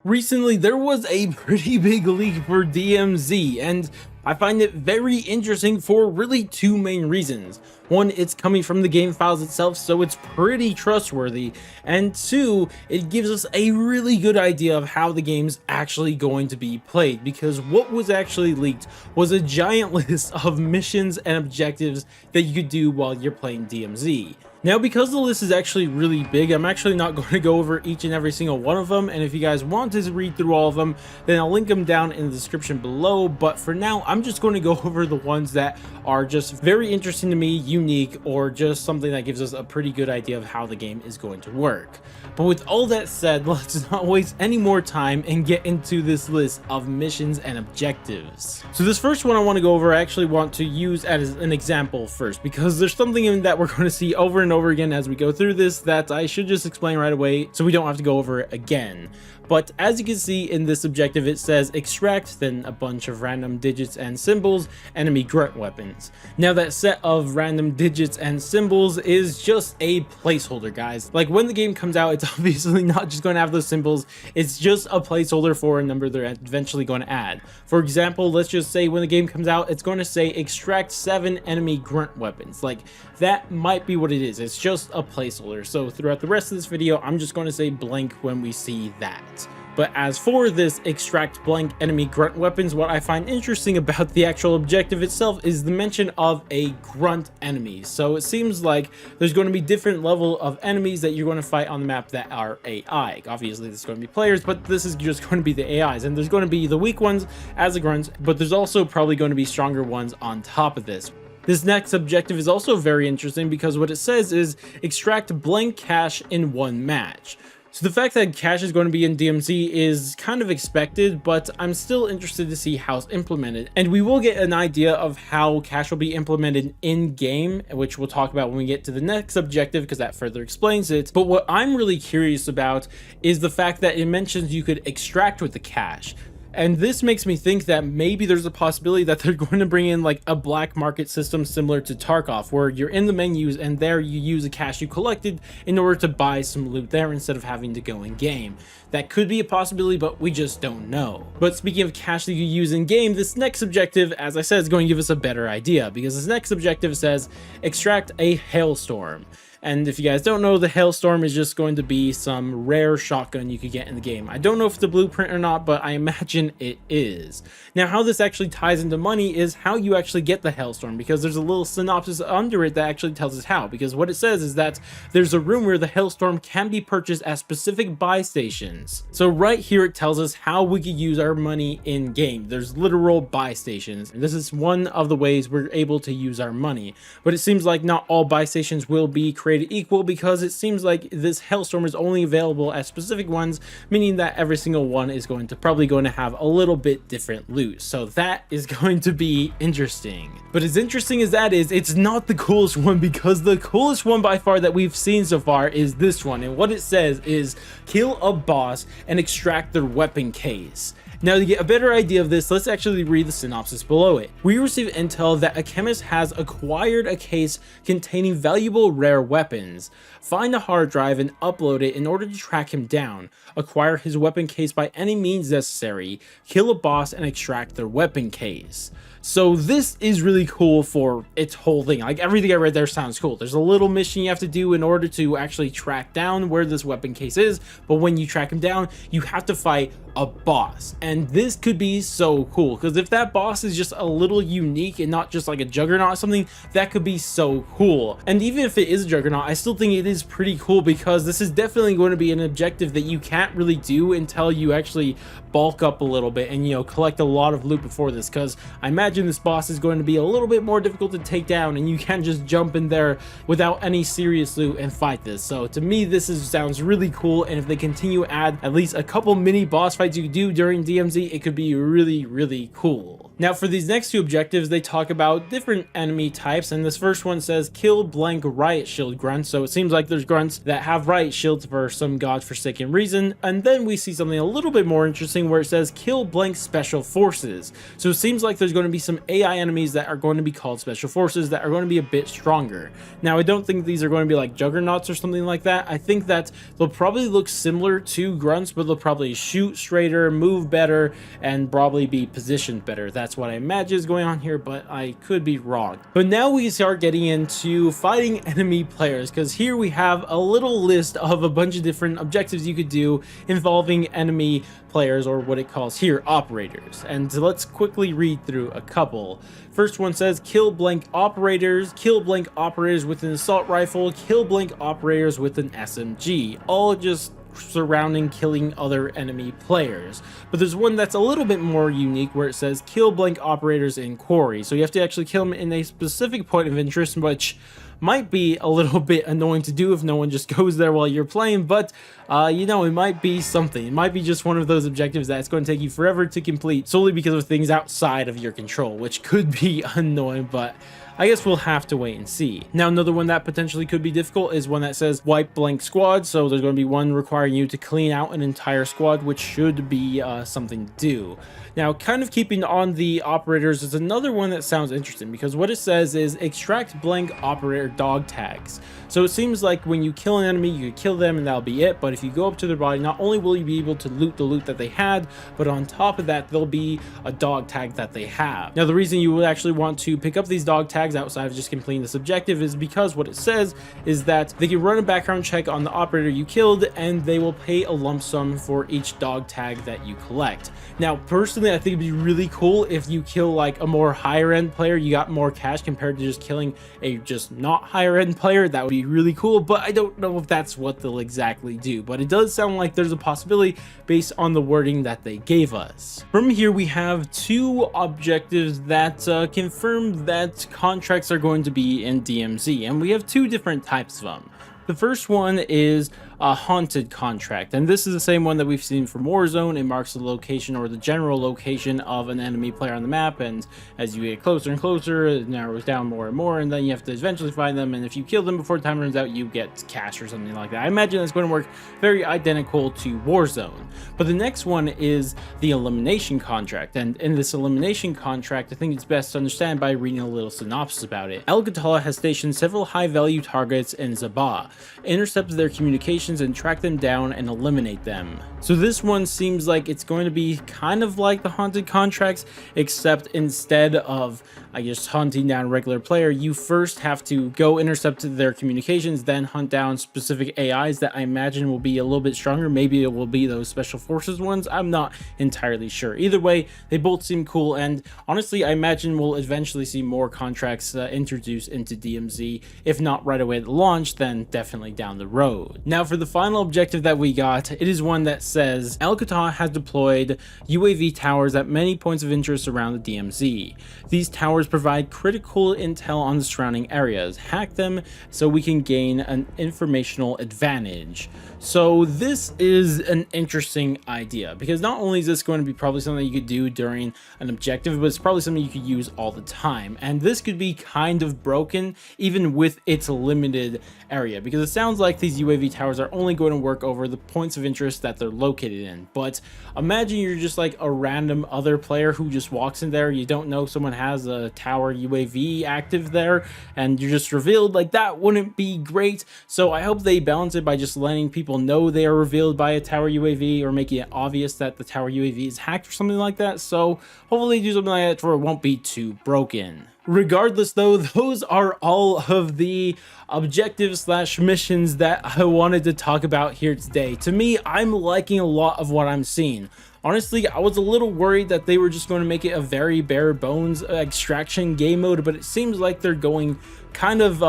Recently, there was a pretty big leak for DMZ, and I find it very interesting for really two main reasons. One, it's coming from the game files itself, so it's pretty trustworthy, and two, it gives us a really good idea of how the game's actually going to be played, because what was actually leaked was a giant list of missions and objectives that you could do while you're playing DMZ. Now, because the list is actually really big, I'm actually not going to go over each and every single one of them, and if you guys want to read through all of them, then I'll link them down in the description below. But for now, I'm just going to go over the ones that are just very interesting to me, unique, or just something that gives us a pretty good idea of how the game is going to work. But with all that said, let's not waste any more time and get into this list of missions and objectives. So this first one I want to go over, I actually want to use as an example first, because there's something in that we're going to see over and over again as we go through this that I should just explain right away so we don't have to go over it again. But as you can see in this objective, it says extract, then a bunch of random digits and symbols, enemy grunt weapons. Now that set of random digits and symbols is just a placeholder, guys. Like when the game comes out, it's obviously not just going to have those symbols, it's just a placeholder for a number they're eventually going to add. For example, let's just say when the game comes out, it's going to say extract 7 enemy grunt weapons. Like that might be what it is, it's just a placeholder. So throughout the rest of this video, I'm just going to say blank when we see that. But as for this extract blank enemy grunt weapons, what I find interesting about the actual objective itself is the mention of a grunt enemy. So it seems like there's going to be different level of enemies that you're going to fight on the map that are AI. Obviously there's going to be players, but this is just going to be the AIs, and there's going to be the weak ones as the grunts, but there's also probably going to be stronger ones on top of this. This next objective is also very interesting because what it says is extract blank cash in 1 match. So the fact that cash is going to be in DMZ is kind of expected, but I'm still interested to see how it's implemented. And we will get an idea of how cash will be implemented in game, which we'll talk about when we get to the next objective because that further explains it. But what I'm really curious about is the fact that it mentions you could extract with the cash. And this makes me think that maybe there's a possibility that they're going to bring in like a black market system similar to Tarkov, where you're in the menus and there you use the cash you collected in order to buy some loot there instead of having to go in game. That could be a possibility, but we just don't know. But speaking of cash that you use in game, this next objective, as I said, is going to give us a better idea, because this next objective says extract a Hailstorm. And if you guys don't know, the Hailstorm is just going to be some rare shotgun you could get in the game. I don't know if it's a blueprint or not, but I imagine it is. Now, how this actually ties into money is how you actually get the Hailstorm, because there's a little synopsis under it that actually tells us how. Because what it says is that there's a room where the Hailstorm can be purchased at specific buy stations. So right here it tells us how we could use our money in game. There's literal buy stations, and this is one of the ways we're able to use our money. But it seems like not all buy stations will be created equal, because it seems like this Hailstorm is only available at specific ones, meaning that every single one is probably going to have a little bit different loot. So that is going to be interesting. But as interesting as that is, it's not the coolest one, because the coolest one by far that we've seen so far is this one, and what it says is kill a boss and extract their weapon case. Now, to get a better idea of this, let's actually read the synopsis below it. We receive intel that a chemist has acquired a case containing valuable rare weapons. Find a hard drive and upload it in order to track him down. Acquire his weapon case by any means necessary. Kill a boss and extract their weapon case. So this is really cool for its whole thing. Like everything I read there sounds cool. There's a little mission you have to do in order to actually track down where this weapon case is, but when you track him down, you have to fight a boss. And this could be so cool, because if that boss is just a little unique and not just like a juggernaut or something, that could be so cool. And even if it is a juggernaut, I still think it is pretty cool, because this is definitely going to be an objective that you can't really do until you actually bulk up a little bit and, you know, collect a lot of loot before this, because I imagine this boss is going to be a little bit more difficult to take down, and you can't just jump in there without any serious loot and fight this. So to me, this sounds really cool, and if they continue to add at least a couple mini boss fights you do during DMZ, it could be really, really cool. Now for these next two objectives, they talk about different enemy types, and this first one says kill blank riot shield grunts. So it seems like there's grunts that have riot shields for some godforsaken reason. And then we see something a little bit more interesting where it says kill blank special forces. So it seems like there's going to be some AI enemies that are going to be called special forces that are going to be a bit stronger. Now I don't think these are going to be like juggernauts or something like that. I think that they'll probably look similar to grunts, but they'll probably shoot straighter, move better, and probably be positioned better. That's what I imagine is going on here, but I could be wrong. But now we start getting into fighting enemy players, because here we have a little list of a bunch of different objectives you could do involving enemy players, or what it calls here operators. And let's quickly read through a couple. First one says kill blank operators with an assault rifle, kill blank operators with an SMG, all just surrounding killing other enemy players. But there's one that's a little bit more unique where it says kill blank operators in quarry. So you have to actually kill them in a specific point of interest, which might be a little bit annoying to do if no one just goes there while you're playing, but you know, it might be something. It might be just one of those objectives that's going to take you forever to complete solely because of things outside of your control, which could be annoying, but I guess we'll have to wait and see. Now, another one that potentially could be difficult is one that says wipe blank squad. So there's going to be one requiring you to clean out an entire squad, which should be something to do. Now, kind of keeping on the operators is another one that sounds interesting, because what it says is extract blank operator dog tags. So it seems like when you kill an enemy, you kill them and that'll be it. But if you go up to their body, not only will you be able to loot the loot that they had, but on top of that, there'll be a dog tag that they have. Now, the reason you would actually want to pick up these dog tags outside of just completing this objective is because what it says is that they can run a background check on the operator you killed, and they will pay a lump sum for each dog tag that you collect. Now, personally, I think it'd be really cool if you kill like a more higher end player, you got more cash compared to just killing a just not higher end player. That would be really cool, but I don't know if that's what they'll exactly do. But it does sound like there's a possibility based on the wording that they gave us. From here, we have two objectives that confirm that contracts are going to be in DMZ, and we have two different types of them. The first one is a haunted contract, and this is the same one that we've seen from Warzone. It marks the location or the general location of an enemy player on the map, and as you get closer and closer, it narrows down more and more, and then you have to eventually find them, and if you kill them before time runs out, you get cash or something like that. I imagine that's going to work very identical to Warzone. But the next one is the elimination contract, and in this elimination contract, I think it's best to understand by reading a little synopsis about it. Al-Qatala has stationed several high-value targets in Zabah, intercept their communications and track them down and eliminate them. So this one seems like it's going to be kind of like the haunted contracts, except instead of, I guess, hunting down a regular player, you first have to go intercept their communications, then hunt down specific AIs that I imagine will be a little bit stronger. Maybe it will be those special forces ones. I'm not entirely sure. Either way, they both seem cool, and honestly, I imagine we'll eventually see more contracts introduced into DMZ. If not right away at the launch, then definitely down the road. Now, for the final objective that we got, it is one that says Al-Qatala has deployed UAV towers at many points of interest around the DMZ. These towers provide critical intel on the surrounding areas. Hack them so we can gain an informational advantage. So this is an interesting idea, because not only is this going to be probably something you could do during an objective, but it's probably something you could use all the time. And this could be kind of broken even with its limited area, because it sounds like these UAV towers are only going to work over the points of interest that they're located in. But imagine you're just like a random other player who just walks in there, you don't know someone has a tower UAV active there, and you're just revealed. Like, that wouldn't be great. So I hope they balance it by just letting people know they are revealed by a tower UAV, or making it obvious that the tower UAV is hacked or something like that. So hopefully do something like that where it won't be too broken. Regardless though, those are all of the objectives slash missions that I wanted to talk about here today. To me, I'm liking a lot of what I'm seeing. Honestly, I was a little worried that they were just going to make it a very bare bones extraction game mode, but it seems like they're going kind of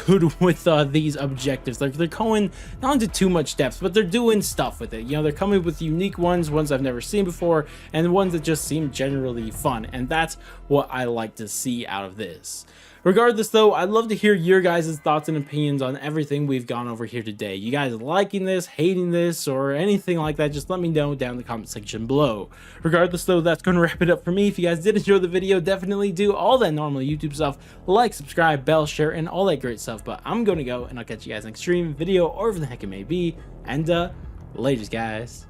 good with these objectives. Like, they're going not into too much depth, but they're doing stuff with it. You know, they're coming with unique ones I've never seen before, and ones that just seem generally fun, and that's what I like to see out of this. Regardless though, I'd love to hear your guys' thoughts and opinions on everything we've gone over here today. You guys liking this, hating this, or anything like that, just let me know down in the comment section below. Regardless though, that's going to wrap it up for me. If you guys did enjoy the video, definitely do all that normal YouTube stuff, like, subscribe, bell, share, and all that great stuff. But I'm going to go, and I'll catch you guys next stream, video, or whatever the heck it may be. And laters, guys.